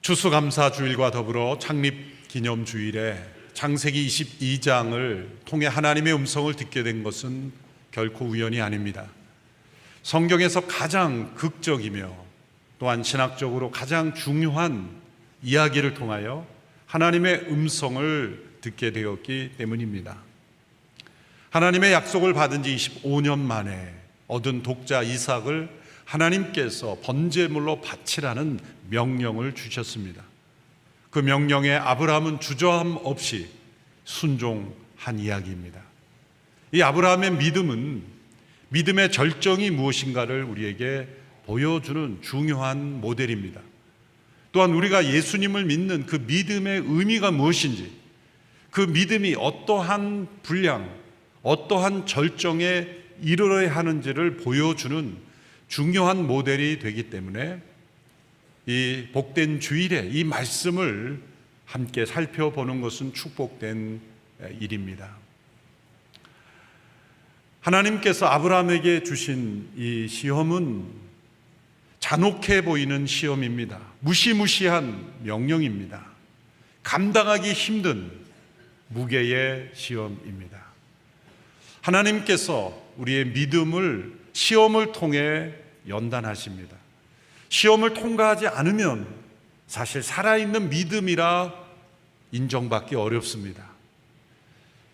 추수감사주일과 더불어 창립기념주일에 창세기 22장을 통해 하나님의 음성을 듣게 된 것은 결코 우연이 아닙니다. 성경에서 가장 극적이며 또한 신학적으로 가장 중요한 이야기를 통하여 하나님의 음성을 듣게 되었기 때문입니다. 하나님의 약속을 받은 지 25년 만에 얻은 독자 이삭을 하나님께서 번제물로 바치라는 명령을 주셨습니다. 그 명령에 아브라함은 주저함 없이 순종한 이야기입니다. 이 아브라함의 믿음은 믿음의 절정이 무엇인가를 우리에게 보여주는 중요한 모델입니다. 또한 우리가 예수님을 믿는 그 믿음의 의미가 무엇인지, 그 믿음이 어떠한 분량, 어떠한 절정에 이르러야 하는지를 보여주는 중요한 모델이 되기 때문에 이 복된 주일에 이 말씀을 함께 살펴보는 것은 축복된 일입니다. 하나님께서 아브라함에게 주신 이 시험은 잔혹해 보이는 시험입니다. 무시무시한 명령입니다. 감당하기 힘든 무게의 시험입니다. 하나님께서 우리의 믿음을 시험을 통해 연단하십니다. 시험을 통과하지 않으면 사실 살아있는 믿음이라 인정받기 어렵습니다.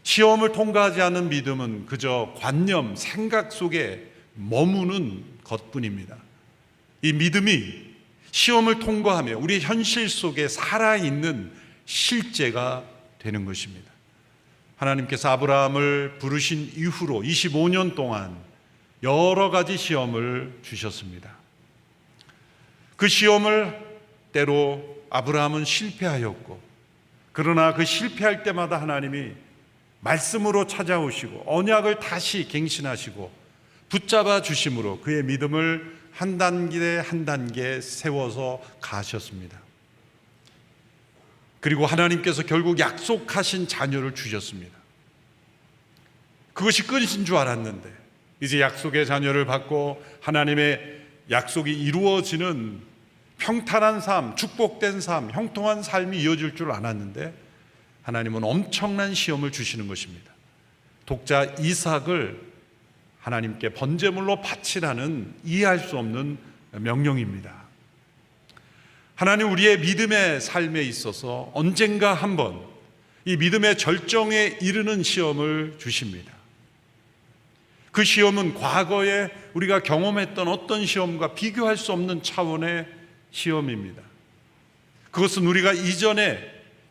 시험을 통과하지 않은 믿음은 그저 관념, 생각 속에 머무는 것뿐입니다. 이 믿음이 시험을 통과하며 우리 현실 속에 살아있는 실제가 되는 것입니다. 하나님께서 아브라함을 부르신 이후로 25년 동안 여러 가지 시험을 주셨습니다. 그 시험을 때로 아브라함은 실패하였고, 그러나 그 실패할 때마다 하나님이 말씀으로 찾아오시고 언약을 다시 갱신하시고 붙잡아 주심으로 그의 믿음을 한 단계 한 단계 세워서 가셨습니다. 그리고 하나님께서 결국 약속하신 자녀를 주셨습니다. 그것이 끝인 줄 알았는데 이제 약속의 자녀를 받고 하나님의 약속이 이루어지는 평탄한 삶, 축복된 삶, 형통한 삶이 이어질 줄 알았는데 하나님은 엄청난 시험을 주시는 것입니다. 독자 이삭을 하나님께 번제물로 바치라는 이해할 수 없는 명령입니다. 하나님 우리의 믿음의 삶에 있어서 언젠가 한번 이 믿음의 절정에 이르는 시험을 주십니다. 그 시험은 과거에 우리가 경험했던 어떤 시험과 비교할 수 없는 차원의 시험입니다. 그것은 우리가 이전에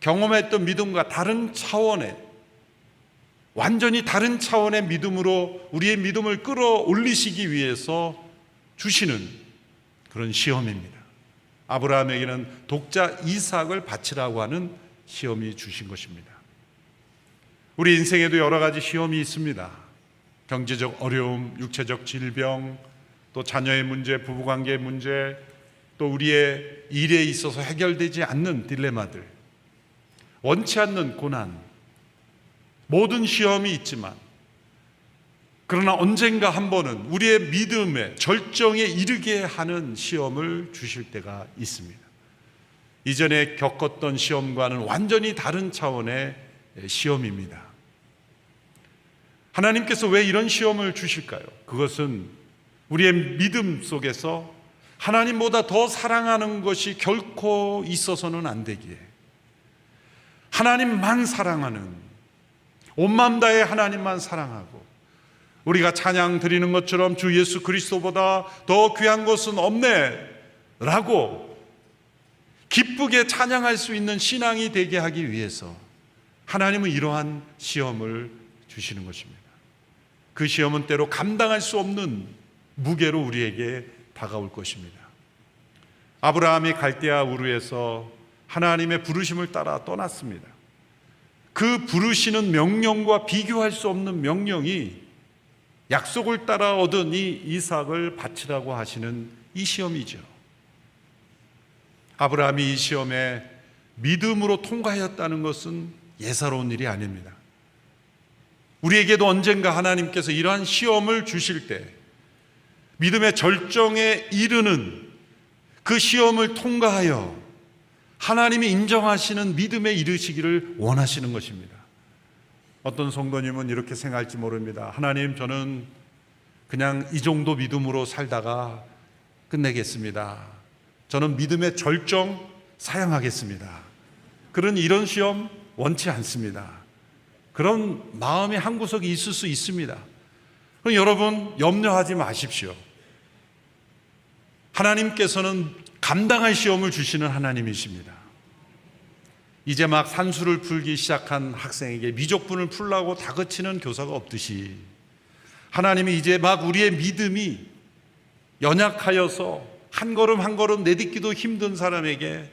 경험했던 믿음과 다른 차원의, 완전히 다른 차원의 믿음으로 우리의 믿음을 끌어올리시기 위해서 주시는 그런 시험입니다. 아브라함에게는 독자 이삭을 바치라고 하는 시험이 주신 것입니다. 우리 인생에도 여러 가지 시험이 있습니다. 경제적 어려움, 육체적 질병, 또 자녀의 문제, 부부관계의 문제, 또 우리의 일에 있어서 해결되지 않는 딜레마들, 원치 않는 고난, 모든 시험이 있지만 그러나 언젠가 한 번은 우리의 믿음의 절정에 이르게 하는 시험을 주실 때가 있습니다. 이전에 겪었던 시험과는 완전히 다른 차원의 시험입니다. 하나님께서 왜 이런 시험을 주실까요? 그것은 우리의 믿음 속에서 하나님보다 더 사랑하는 것이 결코 있어서는 안 되기에, 하나님만 사랑하는, 온 마음 다해 하나님만 사랑하고 우리가 찬양 드리는 것처럼 주 예수 그리스도보다 더 귀한 것은 없네 라고 기쁘게 찬양할 수 있는 신앙이 되게 하기 위해서 하나님은 이러한 시험을 주시는 것입니다. 그 시험은 때로 감당할 수 없는 무게로 우리에게 다가올 것입니다. 아브라함이 갈대아 우르에서 하나님의 부르심을 따라 떠났습니다. 그 부르시는 명령과 비교할 수 없는 명령이 약속을 따라 얻은 이 이삭을 바치라고 하시는 이 시험이죠. 아브라함이 이 시험에 믿음으로 통과하였다는 것은 예사로운 일이 아닙니다. 우리에게도 언젠가 하나님께서 이러한 시험을 주실 때 믿음의 절정에 이르는 그 시험을 통과하여 하나님이 인정하시는 믿음에 이르시기를 원하시는 것입니다. 어떤 성도님은 이렇게 생각할지 모릅니다. 하나님, 저는 그냥 이 정도 믿음으로 살다가 끝내겠습니다. 저는 믿음의 절정 사양하겠습니다. 이런 시험 원치 않습니다. 그런 마음이 한구석에 있을 수 있습니다. 그럼 여러분, 염려하지 마십시오. 하나님께서는 감당할 시험을 주시는 하나님이십니다. 이제 막 산수를 풀기 시작한 학생에게 미적분을 풀라고 다그치는 교사가 없듯이, 하나님이 이제 막 우리의 믿음이 연약하여서 한 걸음 한 걸음 내딛기도 힘든 사람에게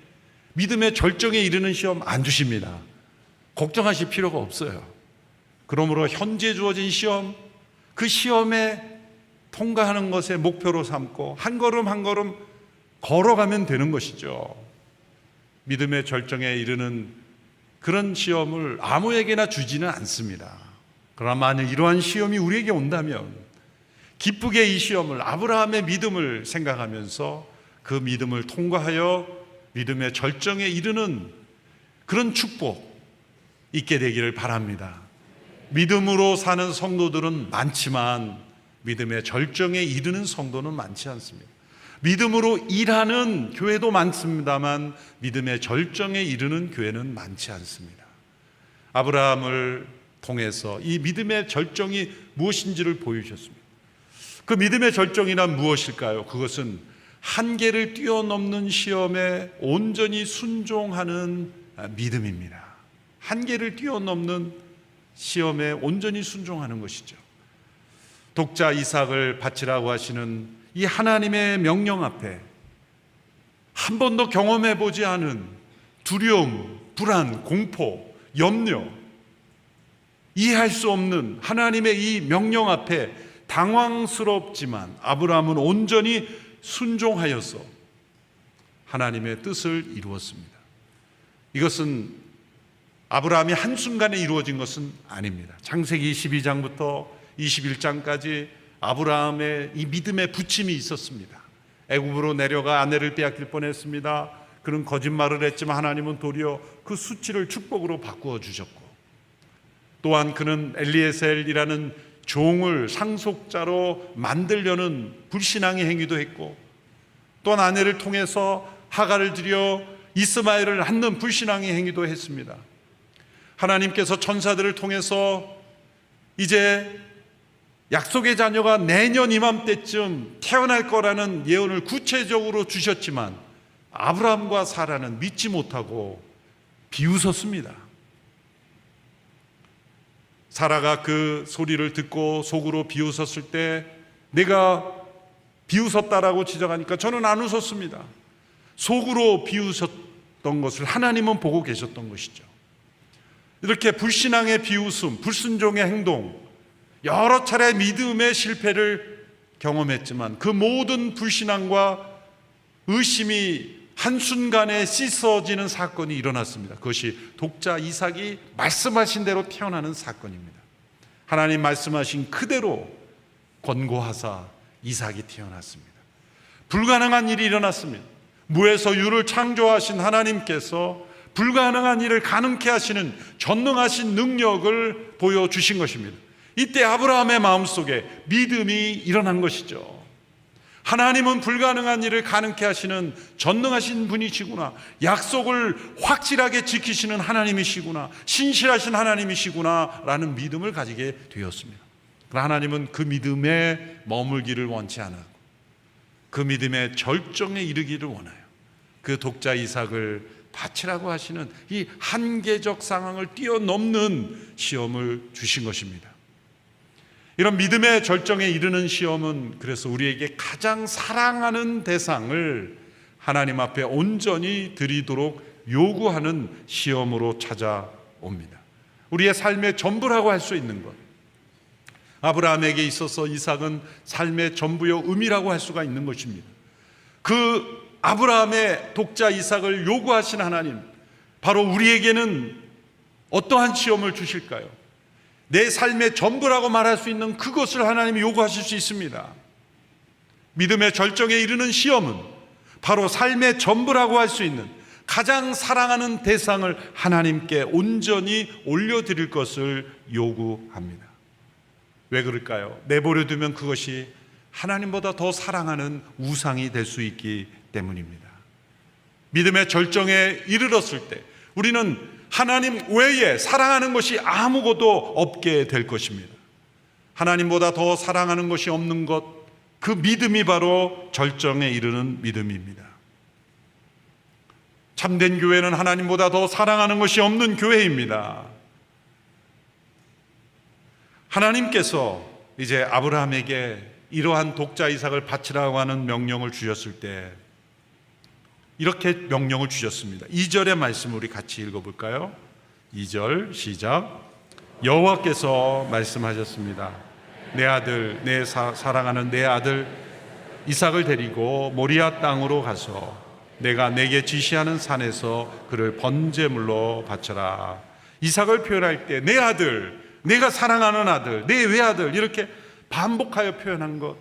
믿음의 절정에 이르는 시험 안 주십니다. 걱정하실 필요가 없어요. 그러므로 현재 주어진 시험, 그 시험에 통과하는 것에 목표로 삼고 한 걸음 한 걸음 걸어가면 되는 것이죠. 믿음의 절정에 이르는 그런 시험을 아무에게나 주지는 않습니다. 그러나 만약 이러한 시험이 우리에게 온다면 기쁘게 이 시험을, 아브라함의 믿음을 생각하면서 그 믿음을 통과하여 믿음의 절정에 이르는 그런 축복 있게 되기를 바랍니다. 믿음으로 사는 성도들은 많지만 믿음의 절정에 이르는 성도는 많지 않습니다. 믿음으로 일하는 교회도 많습니다만 믿음의 절정에 이르는 교회는 많지 않습니다. 아브라함을 통해서 이 믿음의 절정이 무엇인지를 보여주셨습니다. 그 믿음의 절정이란 무엇일까요? 그것은 한계를 뛰어넘는 시험에 온전히 순종하는 믿음입니다. 한계를 뛰어넘는 시험에 온전히 순종하는 것이죠. 독자 이삭을 바치라고 하시는 이 하나님의 명령 앞에 한 번도 경험해 보지 않은 두려움, 불안, 공포, 염려, 이해할 수 없는 하나님의 이 명령 앞에 당황스럽지만 아브라함은 온전히 순종하여서 하나님의 뜻을 이루었습니다. 이것은 아브라함이 한순간에 이루어진 것은 아닙니다. 창세기 12장부터 21장까지 아브라함의 이 믿음의 부침이 있었습니다. 애굽으로 내려가 아내를 빼앗길 뻔했습니다. 그는 거짓말을 했지만 하나님은 도리어 그 수치를 축복으로 바꾸어 주셨고, 또한 그는 엘리에셀이라는 종을 상속자로 만들려는 불신앙의 행위도 했고, 또한 아내를 통해서 하갈을 들여 이스마엘을 낳는 불신앙의 행위도 했습니다. 하나님께서 천사들을 통해서 이제 약속의 자녀가 내년 이맘때쯤 태어날 거라는 예언을 구체적으로 주셨지만 아브라함과 사라는 믿지 못하고 비웃었습니다. 사라가 그 소리를 듣고 속으로 비웃었을 때 내가 비웃었다라고 지적하니까 저는 안 웃었습니다. 속으로 비웃었던 것을 하나님은 보고 계셨던 것이죠. 이렇게 불신앙의 비웃음, 불순종의 행동, 여러 차례 믿음의 실패를 경험했지만 그 모든 불신앙과 의심이 한순간에 씻어지는 사건이 일어났습니다. 그것이 독자 이삭이 말씀하신 대로 태어나는 사건입니다. 하나님 말씀하신 그대로 권고하사 이삭이 태어났습니다. 불가능한 일이 일어났습니다. 무에서 유를 창조하신 하나님께서 불가능한 일을 가능케 하시는 전능하신 능력을 보여주신 것입니다. 이때 아브라함의 마음속에 믿음이 일어난 것이죠. 하나님은 불가능한 일을 가능케 하시는 전능하신 분이시구나, 약속을 확실하게 지키시는 하나님이시구나, 신실하신 하나님이시구나 라는 믿음을 가지게 되었습니다. 그러나 하나님은 그 믿음에 머물기를 원치 않았고 그 믿음의 절정에 이르기를 원해요. 그 독자 이삭을 바치라고 하시는 이 한계적 상황을 뛰어넘는 시험을 주신 것입니다. 이런 믿음의 절정에 이르는 시험은 그래서 우리에게 가장 사랑하는 대상을 하나님 앞에 온전히 드리도록 요구하는 시험으로 찾아옵니다. 우리의 삶의 전부라고 할 수 있는 것, 아브라함에게 있어서 이삭은 삶의 전부요 의미라고 할 수가 있는 것입니다. 그 아브라함의 독자 이삭을 요구하신 하나님, 바로 우리에게는 어떠한 시험을 주실까요? 내 삶의 전부라고 말할 수 있는 그것을 하나님이 요구하실 수 있습니다. 믿음의 절정에 이르는 시험은 바로 삶의 전부라고 할 수 있는, 가장 사랑하는 대상을 하나님께 온전히 올려드릴 것을 요구합니다. 왜 그럴까요? 내버려 두면 그것이 하나님보다 더 사랑하는 우상이 될 수 있기 때문입니다. 믿음의 절정에 이르렀을 때 우리는 하나님 외에 사랑하는 것이 아무것도 없게 될 것입니다. 하나님보다 더 사랑하는 것이 없는 것, 그 믿음이 바로 절정에 이르는 믿음입니다. 참된 교회는 하나님보다 더 사랑하는 것이 없는 교회입니다. 하나님께서 이제 아브라함에게 이러한 독자 이삭을 바치라고 하는 명령을 주셨을 때 이렇게 명령을 주셨습니다. 2절의 말씀 우리 같이 읽어볼까요? 2절 시작. 여호와께서 말씀하셨습니다. 내 아들, 내 사랑하는 내 아들 이삭을 데리고 모리아 땅으로 가서 내가 내게 지시하는 산에서 그를 번제물로 바쳐라. 이삭을 표현할 때 내 아들, 내가 사랑하는 아들, 내 외아들 이렇게 반복하여 표현한 것.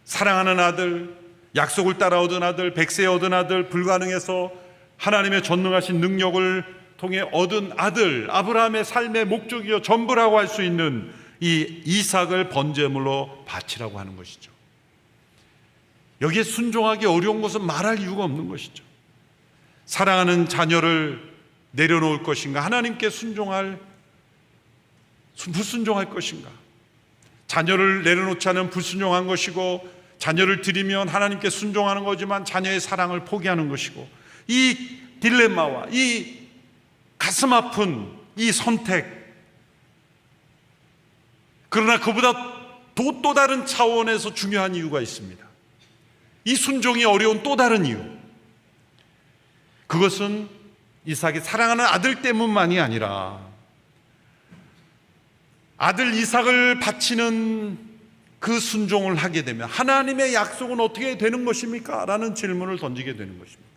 사랑하는 아들, 약속을 따라오던 아들, 백세에 얻은 아들, 불가능해서 하나님의 전능하신 능력을 통해 얻은 아들, 아브라함의 삶의 목적이요 전부라고 할 수 있는 이 이삭을 번제물로 바치라고 하는 것이죠. 여기에 순종하기 어려운 것은 말할 이유가 없는 것이죠. 사랑하는 자녀를 내려놓을 것인가? 하나님께 불순종할 것인가? 자녀를 내려놓지 않으면 불순종한 것이고, 자녀를 드리면 하나님께 순종하는 거지만 자녀의 사랑을 포기하는 것이고, 이 딜레마와 이 가슴 아픈 이 선택, 그러나 그보다 또 다른 차원에서 중요한 이유가 있습니다. 이 순종이 어려운 또 다른 이유, 그것은 이삭이 사랑하는 아들 때문만이 아니라 아들 이삭을 바치는 그 순종을 하게 되면 하나님의 약속은 어떻게 되는 것입니까? 라는 질문을 던지게 되는 것입니다.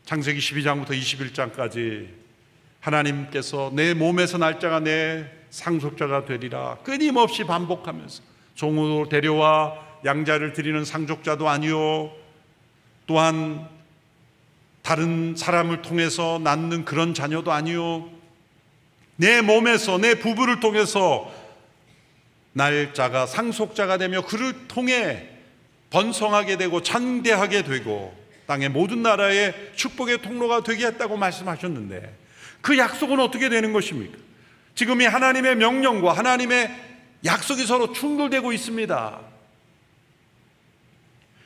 창세기 12장부터 21장까지 하나님께서 내 몸에서 날 자가 내 상속자가 되리라 끊임없이 반복하면서 종으로 데려와 양자를 드리는 상속자도 아니요, 또한 다른 사람을 통해서 낳는 그런 자녀도 아니요, 내 몸에서 내 부부를 통해서 날 자가 상속자가 되며 그를 통해 번성하게 되고 창대하게 되고 땅의 모든 나라의 축복의 통로가 되게 했다고 말씀하셨는데, 그 약속은 어떻게 되는 것입니까? 지금 이 하나님의 명령과 하나님의 약속이 서로 충돌되고 있습니다.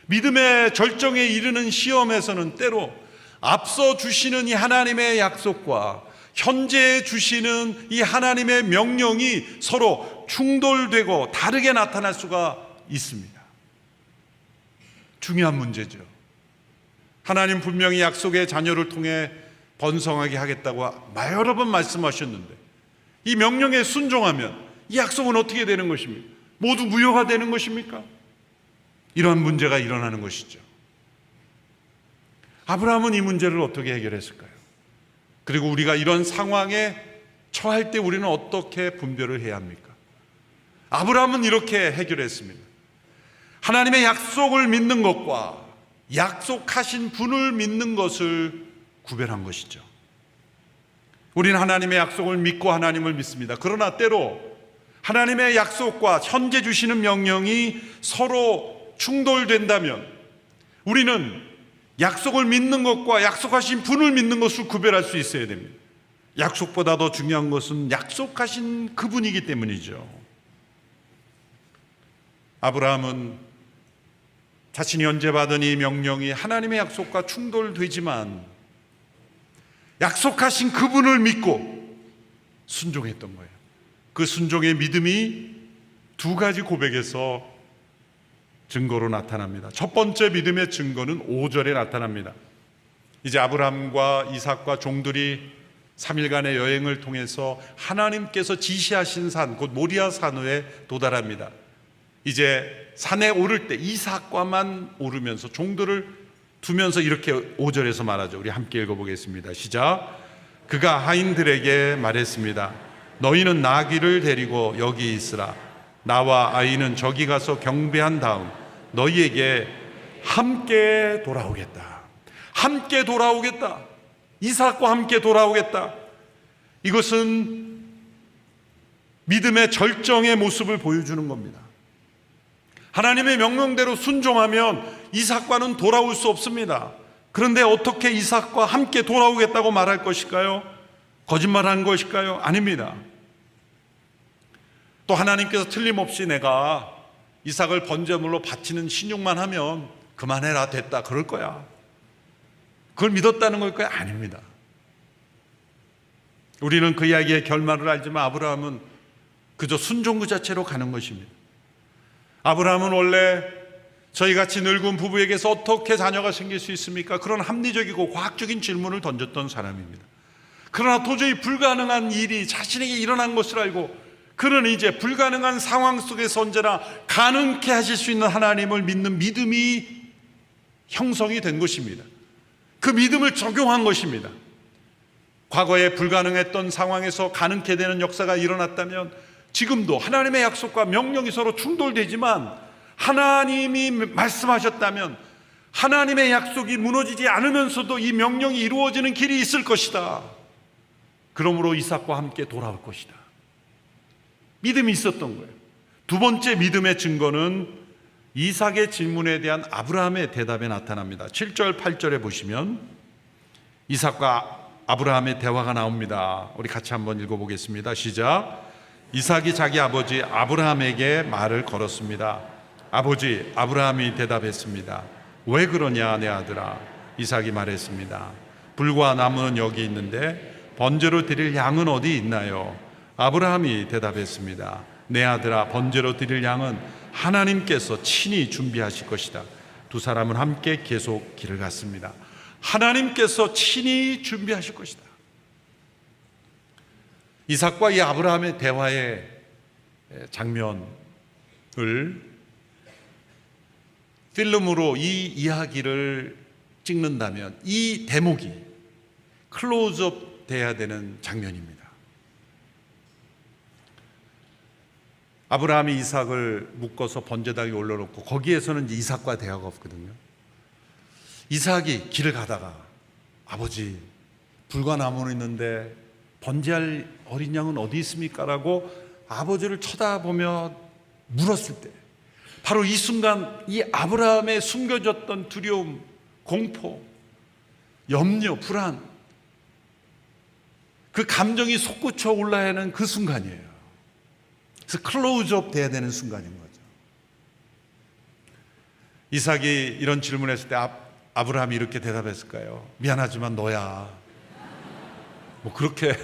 믿음의 절정에 이르는 시험에서는 때로 앞서 주시는 이 하나님의 약속과 현재 주시는 이 하나님의 명령이 서로 충돌되고 다르게 나타날 수가 있습니다. 중요한 문제죠. 하나님 분명히 약속의 자녀를 통해 번성하게 하겠다고 여러 번 말씀하셨는데, 이 명령에 순종하면 이 약속은 어떻게 되는 것입니까? 모두 무효가 되는 것입니까? 이런 문제가 일어나는 것이죠. 아브라함은 이 문제를 어떻게 해결했을까요? 그리고 우리가 이런 상황에 처할 때 우리는 어떻게 분별을 해야 합니까? 아브라함은 이렇게 해결했습니다. 하나님의 약속을 믿는 것과 약속하신 분을 믿는 것을 구별한 것이죠. 우리는 하나님의 약속을 믿고 하나님을 믿습니다. 그러나 때로 하나님의 약속과 현재 주시는 명령이 서로 충돌된다면 우리는 약속을 믿는 것과 약속하신 분을 믿는 것을 구별할 수 있어야 됩니다. 약속보다 더 중요한 것은 약속하신 그분이기 때문이죠. 아브라함은 자신이 언제받은 이 명령이 하나님의 약속과 충돌되지만 약속하신 그분을 믿고 순종했던 거예요. 그 순종의 믿음이 두 가지 고백에서 증거로 나타납니다. 첫 번째 믿음의 증거는 5절에 나타납니다. 이제 아브라함과 이삭과 종들이 3일간의 여행을 통해서 하나님께서 지시하신 산, 곧 모리아 산에 도달합니다. 이제 산에 오를 때 이삭과만 오르면서 종들을 두면서 이렇게 5절에서 말하죠. 우리 함께 읽어보겠습니다. 시작. 그가 하인들에게 말했습니다. 너희는 나귀를 데리고 여기 있으라. 나와 아이는 저기 가서 경배한 다음 너희에게 함께 돌아오겠다. 함께 돌아오겠다. 이삭과 함께 돌아오겠다. 이것은 믿음의 절정의 모습을 보여주는 겁니다. 하나님의 명령대로 순종하면 이삭과는 돌아올 수 없습니다. 그런데 어떻게 이삭과 함께 돌아오겠다고 말할 것일까요? 거짓말한 것일까요? 아닙니다. 또 하나님께서 틀림없이 내가 이삭을 번제물로 바치는 신용만 하면 그만해라, 됐다, 그럴 거야, 그걸 믿었다는 걸까요? 아닙니다. 우리는 그 이야기의 결말을 알지만 아브라함은 그저 순종 그 자체로 가는 것입니다. 아브라함은 원래 저희같이 늙은 부부에게서 어떻게 자녀가 생길 수 있습니까? 그런 합리적이고 과학적인 질문을 던졌던 사람입니다. 그러나 도저히 불가능한 일이 자신에게 일어난 것을 알고 그는 이제 불가능한 상황 속에서 언제나 가능케 하실 수 있는 하나님을 믿는 믿음이 형성이 된 것입니다. 그 믿음을 적용한 것입니다. 과거에 불가능했던 상황에서 가능케 되는 역사가 일어났다면 지금도 하나님의 약속과 명령이 서로 충돌되지만 하나님이 말씀하셨다면 하나님의 약속이 무너지지 않으면서도 이 명령이 이루어지는 길이 있을 것이다. 그러므로 이삭과 함께 돌아올 것이다. 믿음이 있었던 거예요. 두 번째 믿음의 증거는 이삭의 질문에 대한 아브라함의 대답에 나타납니다. 7절 8절에 보시면 이삭과 아브라함의 대화가 나옵니다. 우리 같이 한번 읽어보겠습니다. 시작. 이삭이 자기 아버지 아브라함에게 말을 걸었습니다. 아버지, 아브라함이 대답했습니다. 왜 그러냐 내 아들아. 이삭이 말했습니다. 불과 나무는 여기 있는데 번제로 드릴 양은 어디 있나요? 아브라함이 대답했습니다. 내 아들아, 번제로 드릴 양은 하나님께서 친히 준비하실 것이다. 두 사람은 함께 계속 길을 갔습니다. 하나님께서 친히 준비하실 것이다. 이삭과 이 아브라함의 대화의 장면을 필름으로 이 이야기를 찍는다면 이 대목이 클로즈업 돼야 되는 장면입니다. 아브라함이 이삭을 묶어서 번제단에 올려놓고 거기에서는 이제 이삭과 대화가 없거든요. 이삭이 길을 가다가 아버지, 불과 나무는 있는데 번제할 어린 양은 어디 있습니까? 라고 아버지를 쳐다보며 물었을 때 바로 이 순간 이 아브라함의 숨겨졌던 두려움, 공포, 염려, 불안, 그 감정이 솟구쳐 올라야 하는 그 순간이에요. 그래서 클로즈업 돼야 되는 순간인 거죠. 이삭이 이런 질문했을 때 아브라함이 이렇게 대답했을까요? 미안하지만 너야. 뭐 그렇게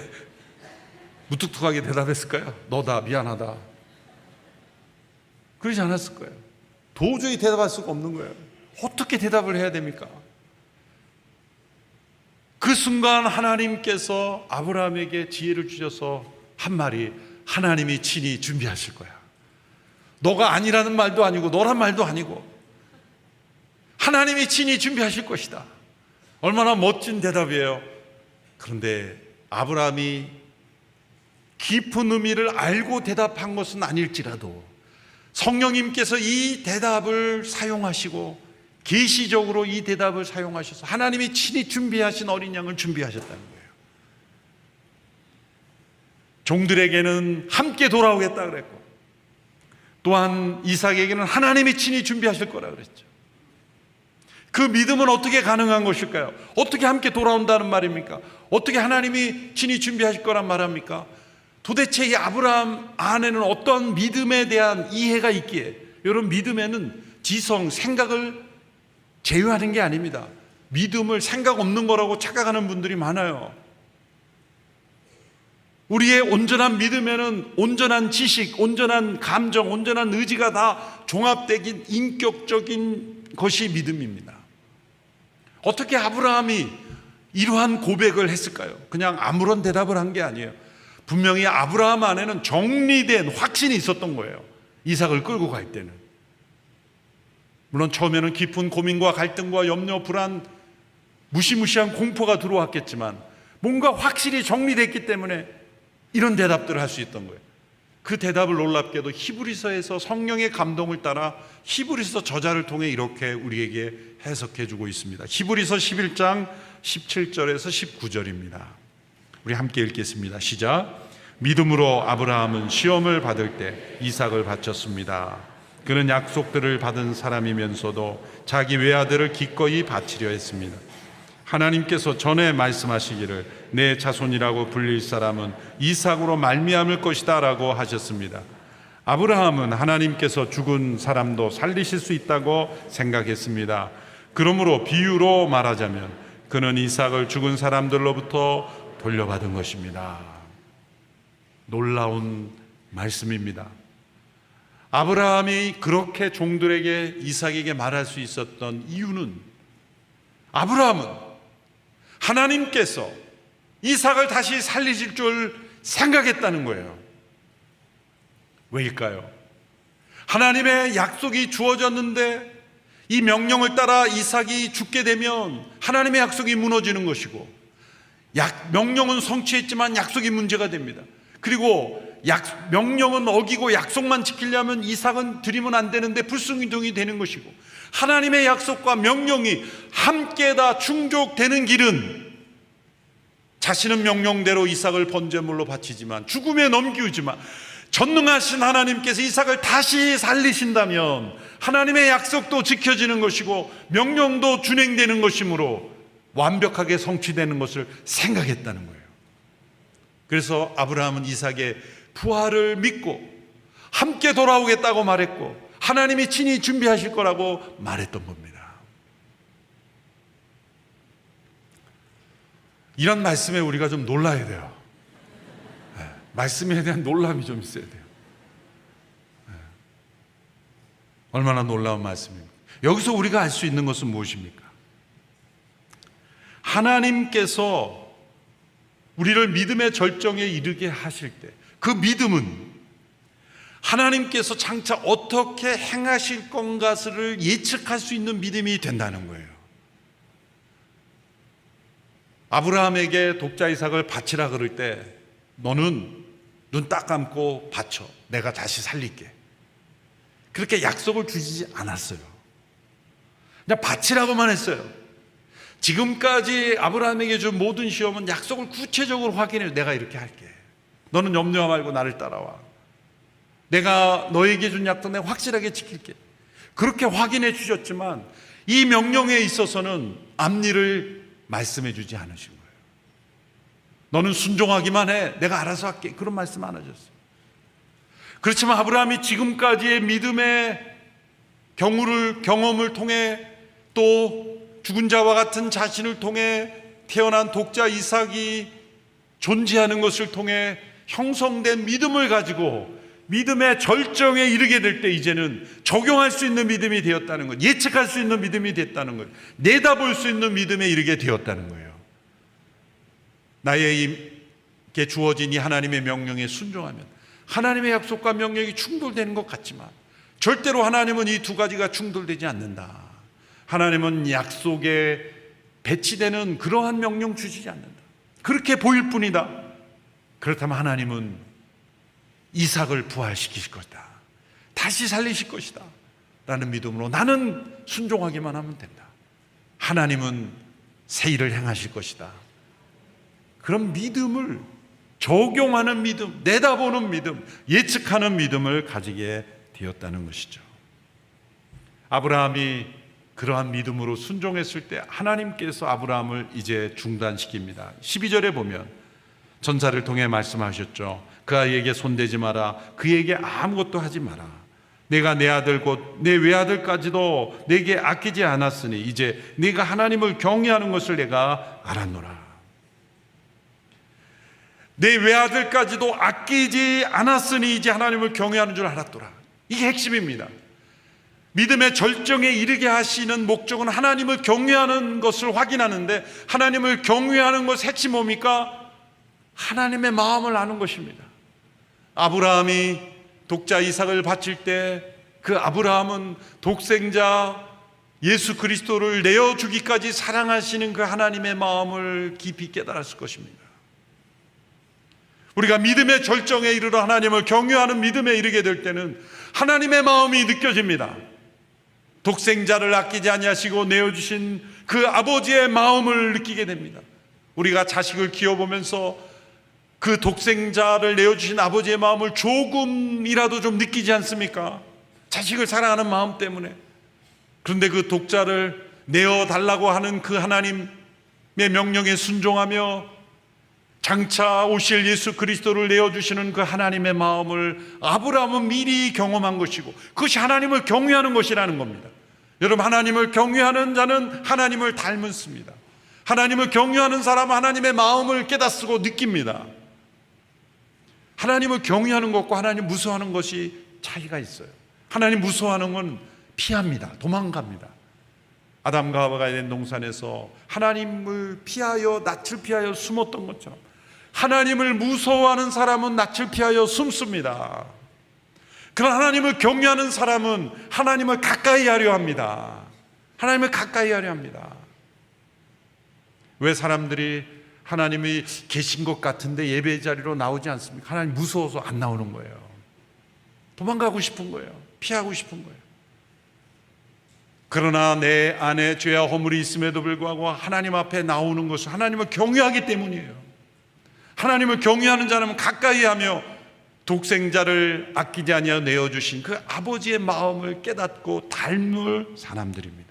무뚝뚝하게 대답했을까요? 너다, 미안하다. 그러지 않았을 거예요. 도저히 대답할 수가 없는 거예요. 어떻게 대답을 해야 됩니까? 그 순간 하나님께서 아브라함에게 지혜를 주셔서 한 말이 하나님이 친히 준비하실 거야. 너가 아니라는 말도 아니고 너란 말도 아니고 하나님이 친히 준비하실 것이다. 얼마나 멋진 대답이에요. 그런데 아브라함이 깊은 의미를 알고 대답한 것은 아닐지라도 성령님께서 이 대답을 사용하시고 계시적으로 이 대답을 사용하셔서 하나님이 친히 준비하신 어린 양을 준비하셨다는 거예요. 종들에게는 함께 돌아오겠다 그랬고 또한 이삭에게는 하나님이 친히 준비하실 거라 그랬죠. 그 믿음은 어떻게 가능한 것일까요? 어떻게 함께 돌아온다는 말입니까? 어떻게 하나님이 친히 준비하실 거란 말합니까? 도대체 이 아브라함 안에는 어떤 믿음에 대한 이해가 있기에, 여러분, 믿음에는 지성, 생각을 제외하는 게 아닙니다. 믿음을 생각 없는 거라고 착각하는 분들이 많아요. 우리의 온전한 믿음에는 온전한 지식, 온전한 감정, 온전한 의지가 다 종합되긴 인격적인 것이 믿음입니다. 어떻게 아브라함이 이러한 고백을 했을까요? 그냥 아무런 대답을 한 게 아니에요. 분명히 아브라함 안에는 정리된 확신이 있었던 거예요. 이삭을 끌고 갈 때는. 물론 처음에는 깊은 고민과 갈등과 염려, 불안, 무시무시한 공포가 들어왔겠지만 뭔가 확실히 정리됐기 때문에 이런 대답들을 할 수 있던 거예요. 그 대답을 놀랍게도 히브리서에서 성령의 감동을 따라 히브리서 저자를 통해 이렇게 우리에게 해석해 주고 있습니다. 히브리서 11장 17절에서 19절입니다. 우리 함께 읽겠습니다. 시작. 믿음으로 아브라함은 시험을 받을 때 이삭을 바쳤습니다. 그는 약속들을 받은 사람이면서도 자기 외아들을 기꺼이 바치려 했습니다. 하나님께서 전에 말씀하시기를 내 자손이라고 불릴 사람은 이삭으로 말미암을 것이다 라고 하셨습니다. 아브라함은 하나님께서 죽은 사람도 살리실 수 있다고 생각했습니다. 그러므로 비유로 말하자면 그는 이삭을 죽은 사람들로부터 돌려받은 것입니다. 놀라운 말씀입니다. 아브라함이 그렇게 종들에게 이삭에게 말할 수 있었던 이유는 아브라함은 하나님께서 이삭을 다시 살리실 줄 생각했다는 거예요. 왜일까요? 하나님의 약속이 주어졌는데 이 명령을 따라 이삭이 죽게 되면 하나님의 약속이 무너지는 것이고, 명령은 성취했지만 약속이 문제가 됩니다. 그리고 명령은 어기고 약속만 지키려면 이삭은 드리면 안 되는데 불순종이 되는 것이고, 하나님의 약속과 명령이 함께 다 충족되는 길은 자신은 명령대로 이삭을 번제물로 바치지만 죽음에 넘기지만 전능하신 하나님께서 이삭을 다시 살리신다면 하나님의 약속도 지켜지는 것이고 명령도 준행되는 것이므로 완벽하게 성취되는 것을 생각했다는 거예요. 그래서 아브라함은 이삭의 부활을 믿고 함께 돌아오겠다고 말했고 하나님이 친히 준비하실 거라고 말했던 겁니다. 이런 말씀에 우리가 좀 놀라야 돼요. 말씀에 대한 놀람이 좀 있어야 돼요. 얼마나 놀라운 말씀입니까? 여기서 우리가 알 수 있는 것은 무엇입니까? 하나님께서 우리를 믿음의 절정에 이르게 하실 때 그 믿음은 하나님께서 장차 어떻게 행하실 건가를 예측할 수 있는 믿음이 된다는 거예요. 아브라함에게 독자 이삭을 바치라 그럴 때 너는 눈 딱 감고 바쳐, 내가 다시 살릴게, 그렇게 약속을 주지 않았어요. 그냥 바치라고만 했어요. 지금까지 아브라함에게 준 모든 시험은 약속을 구체적으로 확인해요. 내가 이렇게 할게, 너는 염려 말고 나를 따라와, 내가 너에게 준 약속 내가 확실하게 지킬게, 그렇게 확인해 주셨지만 이 명령에 있어서는 앞일을 말씀해 주지 않으신 거예요. 너는 순종하기만 해, 내가 알아서 할게, 그런 말씀 안 하셨어요. 그렇지만 아브라함이 지금까지의 믿음의 경험을 통해 또 죽은 자와 같은 자신을 통해 태어난 독자 이삭이 존재하는 것을 통해 형성된 믿음을 가지고 믿음의 절정에 이르게 될 때 이제는 적용할 수 있는 믿음이 되었다는 것, 예측할 수 있는 믿음이 됐다는 것, 내다볼 수 있는 믿음에 이르게 되었다는 거예요. 나에게 주어진 이 하나님의 명령에 순종하면 하나님의 약속과 명령이 충돌되는 것 같지만 절대로 하나님은 이 두 가지가 충돌되지 않는다. 하나님은 약속에 배치되는 그러한 명령 주시지 않는다. 그렇게 보일 뿐이다. 그렇다면 하나님은 이삭을 부활시키실 것이다, 다시 살리실 것이다 라는 믿음으로 나는 순종하기만 하면 된다. 하나님은 새 일을 행하실 것이다. 그런 믿음을 적용하는 믿음, 내다보는 믿음, 예측하는 믿음을 가지게 되었다는 것이죠. 아브라함이 그러한 믿음으로 순종했을 때 하나님께서 아브라함을 이제 중단시킵니다. 12절에 보면 전사를 통해 말씀하셨죠. 그 아이에게 손대지 마라, 그에게 아무것도 하지 마라. 내가 내 아들 곧 내 외아들까지도 내게 아끼지 않았으니 이제 네가 하나님을 경외하는 것을 내가 알았노라. 내 외아들까지도 아끼지 않았으니 이제 하나님을 경외하는 줄 알았더라. 이게 핵심입니다. 믿음의 절정에 이르게 하시는 목적은 하나님을 경외하는 것을 확인하는데, 하나님을 경외하는 것의 핵심 뭡니까? 하나님의 마음을 아는 것입니다. 아브라함이 독자 이삭을 바칠 때 그 아브라함은 독생자 예수 그리스도를 내어주기까지 사랑하시는 그 하나님의 마음을 깊이 깨달았을 것입니다. 우리가 믿음의 절정에 이르러 하나님을 경유하는 믿음에 이르게 될 때는 하나님의 마음이 느껴집니다. 독생자를 아끼지 아니하시고 내어주신 그 아버지의 마음을 느끼게 됩니다. 우리가 자식을 키워보면서 그 독생자를 내어주신 아버지의 마음을 조금이라도 좀 느끼지 않습니까? 자식을 사랑하는 마음 때문에. 그런데 그 독자를 내어달라고 하는 그 하나님의 명령에 순종하며 장차 오실 예수 그리스도를 내어주시는 그 하나님의 마음을 아브라함은 미리 경험한 것이고, 그것이 하나님을 경외하는 것이라는 겁니다. 여러분, 하나님을 경외하는 자는 하나님을 닮습니다. 하나님을 경외하는 사람은 하나님의 마음을 깨닫고 느낍니다. 하나님을 경외하는 것과 하나님 무서워하는 것이 차이가 있어요. 하나님 무서워하는 건 피합니다. 도망갑니다. 아담과 하와가 에덴 동산에서 하나님을 피하여, 낯을 피하여 숨었던 것처럼 하나님을 무서워하는 사람은 낯을 피하여 숨습니다. 그러나 하나님을 경외하는 사람은 하나님을 가까이 하려 합니다. 하나님을 가까이 하려 합니다. 왜 사람들이 하나님이 계신 것 같은데 예배 자리로 나오지 않습니까? 하나님 무서워서 안 나오는 거예요. 도망가고 싶은 거예요. 피하고 싶은 거예요. 그러나 내 안에 죄와 허물이 있음에도 불구하고 하나님 앞에 나오는 것은 하나님을 경외하기 때문이에요. 하나님을 경외하는 자는 가까이 하며 독생자를 아끼지 아니하여 내어주신 그 아버지의 마음을 깨닫고 닮을 사람들입니다.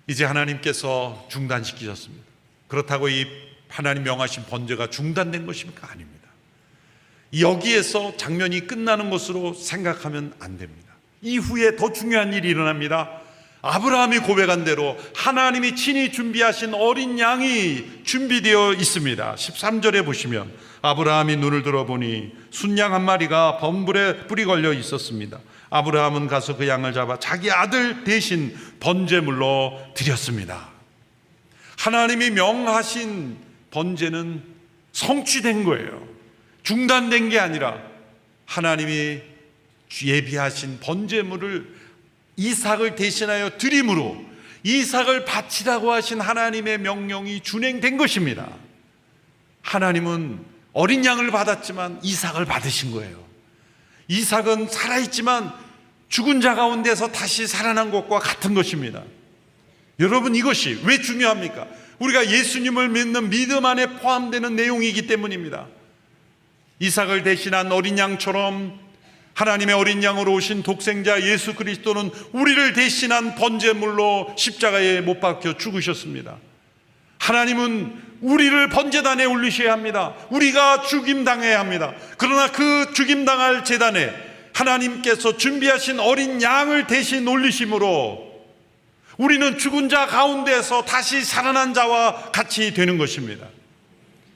이제 하나님께서 중단시키셨습니다. 그렇다고 이 하나님 명하신 번제가 중단된 것입니까? 아닙니다. 여기에서 장면이 끝나는 것으로 생각하면 안 됩니다. 이후에 더 중요한 일이 일어납니다. 아브라함이 고백한 대로 하나님이 친히 준비하신 어린 양이 준비되어 있습니다. 13절에 보시면 아브라함이 눈을 들어보니 순양 한 마리가 범불에 뿔이 걸려 있었습니다. 아브라함은 가서 그 양을 잡아 자기 아들 대신 번제물로 드렸습니다. 하나님이 명하신 번제는 성취된 거예요. 중단된 게 아니라 하나님이 예비하신 번제물을 이삭을 대신하여 드림으로 이삭을 바치라고 하신 하나님의 명령이 준행된 것입니다. 하나님은 어린 양을 받았지만 이삭을 받으신 거예요. 이삭은 살아있지만 죽은 자 가운데서 다시 살아난 것과 같은 것입니다. 여러분, 이것이 왜 중요합니까? 우리가 예수님을 믿는 믿음 안에 포함되는 내용이기 때문입니다. 이삭을 대신한 어린 양처럼 하나님의 어린 양으로 오신 독생자 예수 그리스도는 우리를 대신한 번제물로 십자가에 못 박혀 죽으셨습니다. 하나님은 우리를 번제단에 올리셔야 합니다. 우리가 죽임당해야 합니다. 그러나 그 죽임당할 제단에 하나님께서 준비하신 어린 양을 대신 올리심으로 우리는 죽은 자 가운데서 다시 살아난 자와 같이 되는 것입니다.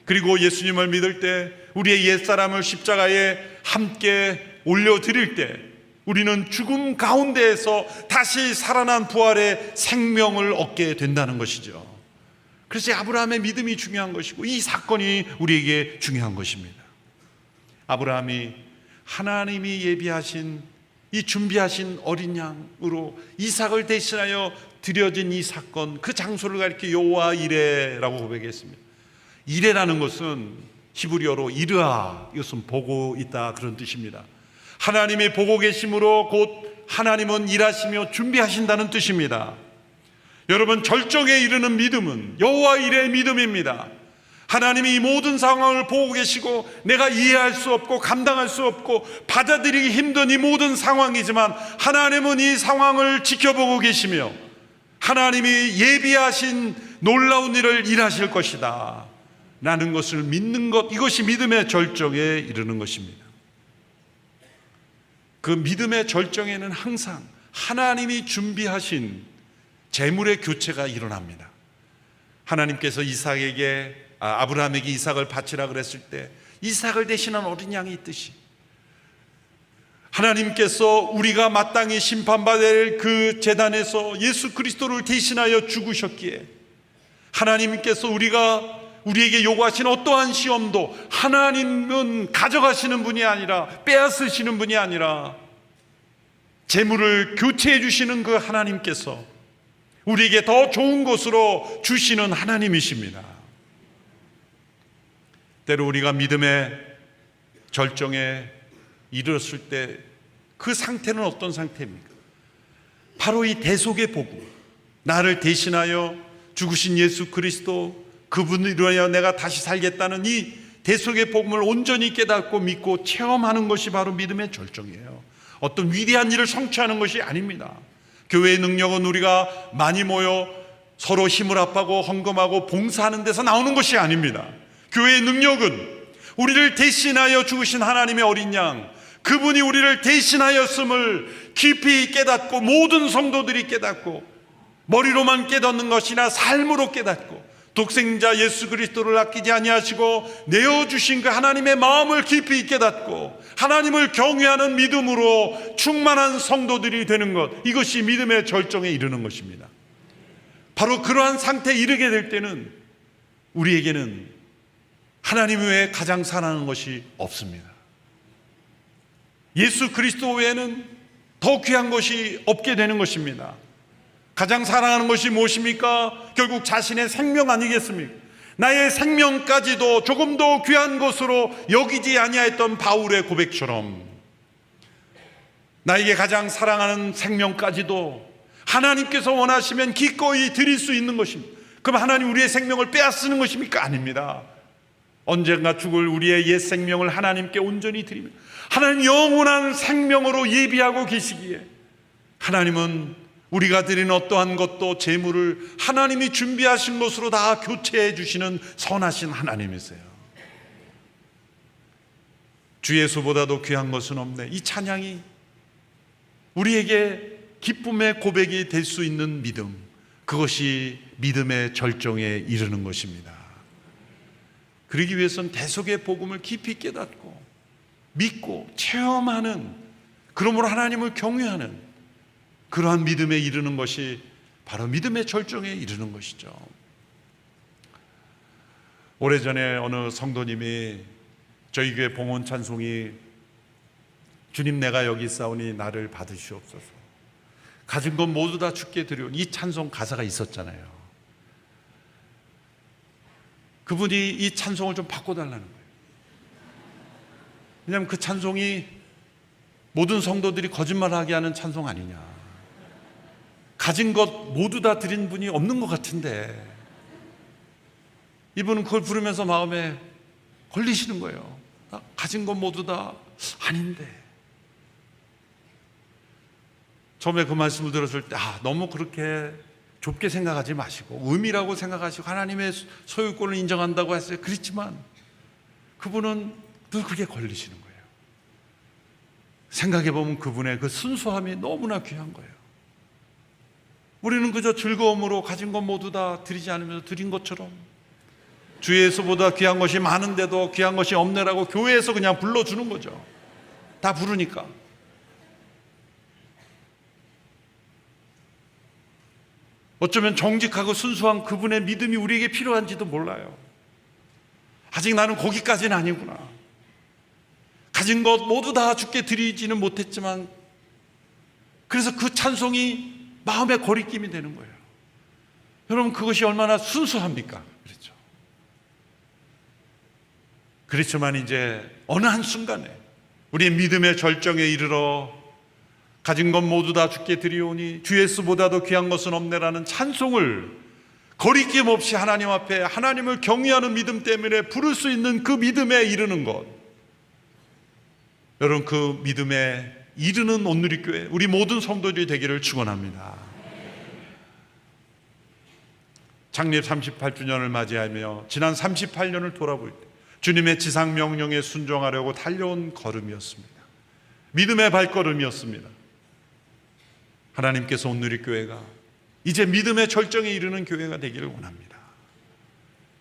그리고 예수님을 믿을 때 우리의 옛사람을 십자가에 함께 올려드릴 때 우리는 죽음 가운데에서 다시 살아난 부활의 생명을 얻게 된다는 것이죠. 그래서 아브라함의 믿음이 중요한 것이고 이 사건이 우리에게 중요한 것입니다. 아브라함이 하나님이 예비하신 이 준비하신 어린 양으로 이삭을 대신하여 드려진 이 사건, 그 장소를 가리켜 여호와 이레라고 고백했습니다. 이레라는 것은 히브리어로 이르아, 이것은 보고 있다, 그런 뜻입니다. 하나님이 보고 계심으로 곧 하나님은 일하시며 준비하신다는 뜻입니다. 여러분, 절정에 이르는 믿음은 여호와 이레의 믿음입니다. 하나님이 이 모든 상황을 보고 계시고 내가 이해할 수 없고 감당할 수 없고 받아들이기 힘든 이 모든 상황이지만 하나님은 이 상황을 지켜보고 계시며 하나님이 예비하신 놀라운 일을 일하실 것이다 라는 것을 믿는 것, 이것이 믿음의 절정에 이르는 것입니다. 그 믿음의 절정에는 항상 하나님이 준비하신 재물의 교체가 일어납니다. 하나님께서 아브라함에게 이삭을 바치라 그랬을 때 이삭을 대신한 어린 양이 있듯이 하나님께서 우리가 마땅히 심판받을 그 제단에서 예수 그리스도를 대신하여 죽으셨기에 하나님께서 우리에게 요구하신 어떠한 시험도 하나님은 가져가시는 분이 아니라 빼앗으시는 분이 아니라 재물을 교체해 주시는 그 하나님께서 우리에게 더 좋은 것으로 주시는 하나님이십니다. 때로 우리가 믿음의 절정에 이르렀을 때 그 상태는 어떤 상태입니까? 바로 이 대속의 복음, 나를 대신하여 죽으신 예수 그리스도, 그분을 위하여 내가 다시 살겠다는 이 대속의 복음을 온전히 깨닫고 믿고 체험하는 것이 바로 믿음의 절정이에요. 어떤 위대한 일을 성취하는 것이 아닙니다. 교회의 능력은 우리가 많이 모여 서로 힘을 합하고 헌금하고 봉사하는 데서 나오는 것이 아닙니다. 교회의 능력은 우리를 대신하여 죽으신 하나님의 어린 양, 그분이 우리를 대신하였음을 깊이 깨닫고, 모든 성도들이 깨닫고, 머리로만 깨닫는 것이나 삶으로 깨닫고, 독생자 예수 그리스도를 아끼지 아니하시고 내어주신 그 하나님의 마음을 깊이 깨닫고 하나님을 경외하는 믿음으로 충만한 성도들이 되는 것, 이것이 믿음의 절정에 이르는 것입니다. 바로 그러한 상태에 이르게 될 때는 우리에게는 하나님 외에 가장 사랑하는 것이 없습니다. 예수 그리스도 외에는 더 귀한 것이 없게 되는 것입니다. 가장 사랑하는 것이 무엇입니까? 결국 자신의 생명 아니겠습니까? 나의 생명까지도 조금 더 귀한 것으로 여기지 아니하였던 바울의 고백처럼 나에게 가장 사랑하는 생명까지도 하나님께서 원하시면 기꺼이 드릴 수 있는 것입니다. 그럼 하나님 우리의 생명을 빼앗는 것입니까? 아닙니다. 언젠가 죽을 우리의 옛 생명을 하나님께 온전히 드립니다. 하나님 영원한 생명으로 예비하고 계시기에 하나님은 우리가 드리는 어떠한 것도 재물을 하나님이 준비하신 것으로 다 교체해 주시는 선하신 하나님이세요. 주 예수보다도 귀한 것은 없네. 이 찬양이 우리에게 기쁨의 고백이 될 수 있는 믿음, 그것이 믿음의 절정에 이르는 것입니다. 그러기 위해서는 대속의 복음을 깊이 깨닫고 믿고 체험하는, 그러므로 하나님을 경외하는 그러한 믿음에 이르는 것이 바로 믿음의 절정에 이르는 것이죠. 오래전에 어느 성도님이 저희 교회 봉헌 찬송이 주님 내가 여기 있사오니 나를 받으시옵소서, 가진 것 모두 다 주께 드리오니, 이 찬송 가사가 있었잖아요. 그분이 이 찬송을 좀 바꿔달라는 거예요. 왜냐하면 그 찬송이 모든 성도들이 거짓말하게 하는 찬송 아니냐, 가진 것 모두 다 드린 분이 없는 것 같은데 이분은 그걸 부르면서 마음에 걸리시는 거예요. 가진 것 모두 다 아닌데. 처음에 그 말씀을 들었을 때 너무 그렇게 좁게 생각하지 마시고 의미라고 생각하시고 하나님의 소유권을 인정한다고 했어요. 그렇지만 그분은 늘 그게 걸리시는 거예요. 생각해보면 그분의 그 순수함이 너무나 귀한 거예요. 우리는 그저 즐거움으로 가진 것 모두 다 드리지 않으면서 드린 것처럼 주 예수보다 귀한 것이 많은데도 귀한 것이 없네라고 교회에서 그냥 불러주는 거죠. 다 부르니까. 어쩌면 정직하고 순수한 그분의 믿음이 우리에게 필요한지도 몰라요. 아직 나는 거기까지는 아니구나. 가진 것 모두 다 주께 드리지는 못했지만, 그래서 그 찬송이 마음의 거리낌이 되는 거예요. 여러분, 그것이 얼마나 순수합니까? 그렇죠. 그렇지만 이제 어느 한순간에 우리의 믿음의 절정에 이르러 가진 것 모두 다 주께 드리오니 주 예수보다도 귀한 것은 없네라는 찬송을 거리낌 없이 하나님 앞에 하나님을 경외하는 믿음 때문에 부를 수 있는 그 믿음에 이르는 것, 여러분, 그 믿음에 이르는 온누리교회 우리 모든 성도들이 되기를 축원합니다. 창립 38주년을 맞이하며 지난 38년을 돌아볼 때 주님의 지상 명령에 순종하려고 달려온 걸음이었습니다. 믿음의 발걸음이었습니다. 하나님께서 온누리교회가 이제 믿음의 절정에 이르는 교회가 되기를 원합니다.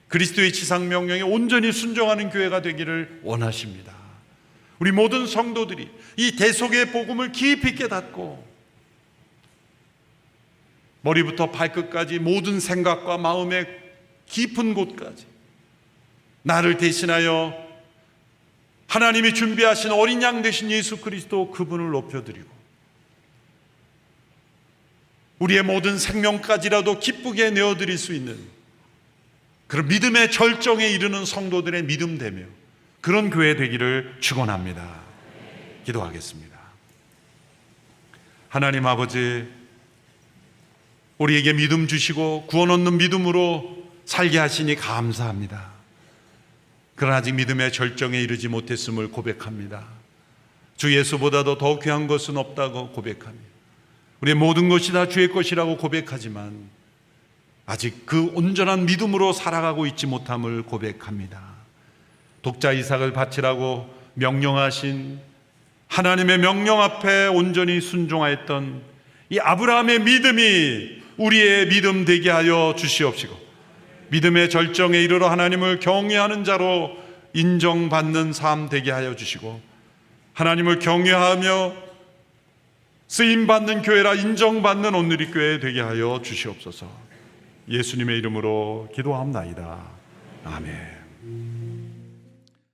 그리스도의 지상 명령에 온전히 순종하는 교회가 되기를 원하십니다. 우리 모든 성도들이 이 대속의 복음을 깊이 깨닫고 머리부터 발끝까지 모든 생각과 마음의 깊은 곳까지 나를 대신하여 하나님이 준비하신 어린 양 되신 예수 그리스도, 그분을 높여드리고 우리의 모든 생명까지라도 기쁘게 내어드릴 수 있는 그런 믿음의 절정에 이르는 성도들의 믿음되며 그런 교회 되기를 축원합니다. 기도하겠습니다. 하나님 아버지, 우리에게 믿음 주시고 구원 얻는 믿음으로 살게 하시니 감사합니다. 그러나 아직 믿음의 절정에 이르지 못했음을 고백합니다. 주 예수보다도 더 귀한 것은 없다고 고백합니다. 우리의 모든 것이 다 주의 것이라고 고백하지만 아직 그 온전한 믿음으로 살아가고 있지 못함을 고백합니다. 독자 이삭을 바치라고 명령하신 하나님의 명령 앞에 온전히 순종하였던 이 아브라함의 믿음이 우리의 믿음 되게 하여 주시옵시고, 믿음의 절정에 이르러 하나님을 경외하는 자로 인정받는 삶 되게 하여 주시고, 하나님을 경외하며 쓰임받는 교회라 인정받는 온누리 교회 되게 하여 주시옵소서. 예수님의 이름으로 기도합나이다. 아멘.